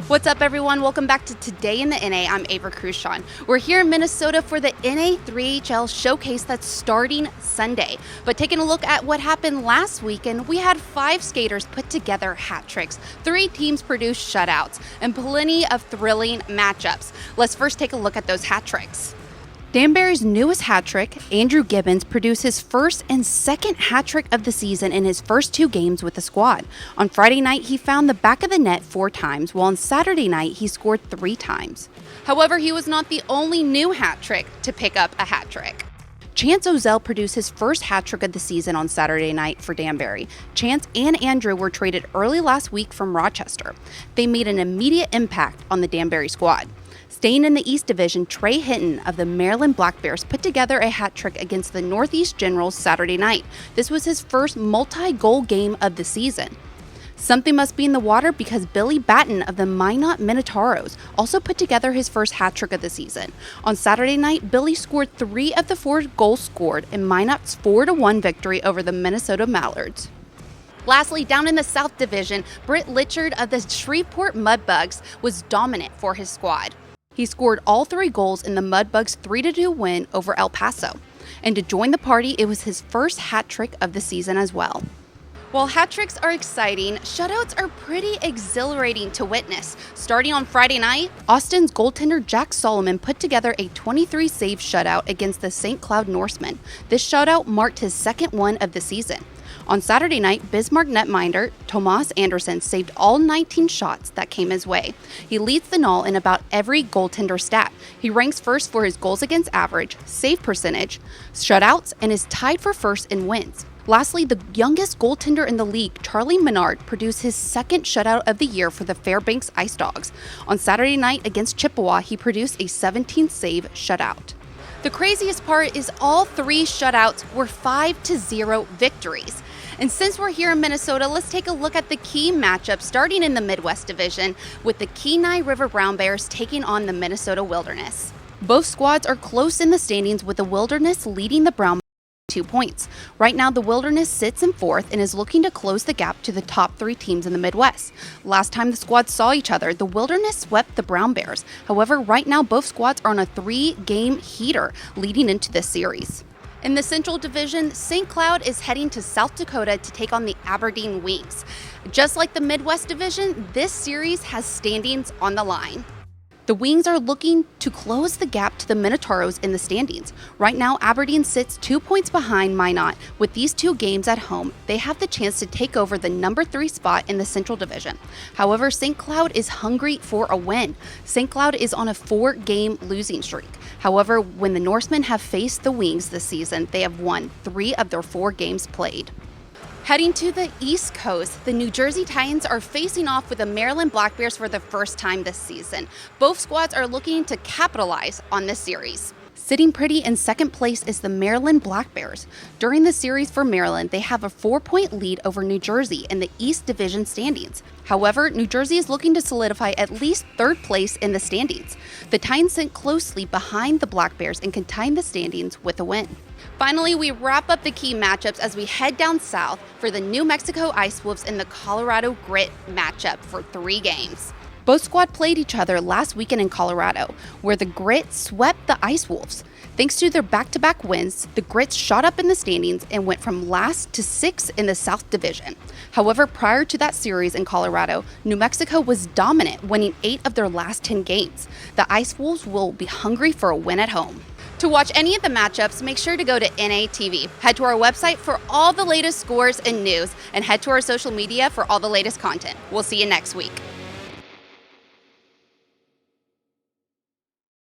What's up, everyone? Welcome back to Today in the NA. I'm Ava Cruzshawn. We're here in Minnesota for the NA 3HL showcase that's starting Sunday. But taking a look at what happened last weekend, we had 5 skaters put together hat tricks, 3 teams produced shutouts, and plenty of thrilling matchups. Let's first take a look at those hat tricks. Danbury's newest hat trick, Andrew Gibbons, produced his first and second hat trick of the season in his first 2 games with the squad. On Friday night, he found the back of the net 4 times, while on Saturday night, he scored 3 times. However, he was not the only new hat trick to pick up a hat trick. Chance Ozell produced his first hat trick of the season on Saturday night for Danbury. Chance and Andrew were traded early last week from Rochester. They made an immediate impact on the Danbury squad. Staying in the East Division, Trey Hinton of the Maryland Black Bears put together a hat trick against the Northeast Generals Saturday night. This was his first multi-goal game of the season. Something must be in the water because Billy Batten of the Minot Minotauros also put together his first hat trick of the season. On Saturday night, Billy scored 3 of the 4 goals scored in Minot's 4-1 victory over the Minnesota Mallards. Lastly, down in the South Division, Britt Litchard of the Shreveport Mudbugs was dominant for his squad. He scored all 3 goals in the Mudbugs' 3-2 win over El Paso. And to join the party, it was his first hat trick of the season as well. While hat tricks are exciting, shutouts are pretty exhilarating to witness. Starting on Friday night, Austin's goaltender Jack Solomon put together a 23-save shutout against the St. Cloud Norsemen. This shutout marked his second one of the season. On Saturday night, Bismarck netminder Tomas Anderson saved all 19 shots that came his way. He leads the NAL in about every goaltender stat. He ranks first for his goals against average, save percentage, shutouts, and is tied for first in wins. Lastly, the youngest goaltender in the league, Charlie Menard, produced his second shutout of the year for the Fairbanks Ice Dogs. On Saturday night against Chippewa, he produced a 17-save shutout. The craziest part is all 3 shutouts were 5-0 victories. And since we're here in Minnesota, let's take a look at the key matchup starting in the Midwest Division with the Kenai River Brown Bears taking on the Minnesota Wilderness. Both squads are close in the standings with the Wilderness leading the Brown Bears 2 points. Right now, the Wilderness sits in 4th and is looking to close the gap to the top 3 teams in the Midwest. Last time the squads saw each other, the Wilderness swept the Brown Bears. However, right now, both squads are on a 3-game heater leading into this series. In the Central Division, St. Cloud is heading to South Dakota to take on the Aberdeen Wings. Just like the Midwest Division, this series has standings on the line. The Wings are looking to close the gap to the Minotauros in the standings. Right now, Aberdeen sits 2 points behind Minot. With these 2 games at home, they have the chance to take over the number 3 spot in the Central Division. However, St. Cloud is hungry for a win. St. Cloud is on a 4-game losing streak. However, when the Norsemen have faced the Wings this season, they have won 3 of their 4 games played. Heading to the East Coast, the New Jersey Titans are facing off with the Maryland Black Bears for the first time this season. Both squads are looking to capitalize on this series. Sitting pretty in second place is the Maryland Black Bears. During the series for Maryland, they have a 4-point lead over New Jersey in the East Division standings. However, New Jersey is looking to solidify at least 3rd place in the standings. The Titans sit closely behind the Black Bears and can tie the standings with a win. Finally, we wrap up the key matchups as we head down south for the New Mexico Ice Wolves and the Colorado Grit matchup for 3 games. Both squads played each other last weekend in Colorado, where the Grit swept the Ice Wolves. Thanks to their back-to-back wins, the Grits shot up in the standings and went from last to 6th in the South Division. However, prior to that series in Colorado, New Mexico was dominant, winning 8 of their last 10 games. The Ice Wolves will be hungry for a win at home. To watch any of the matchups, make sure to go to NATV. Head to our website for all the latest scores and news, and head to our social media for all the latest content. We'll see you next week.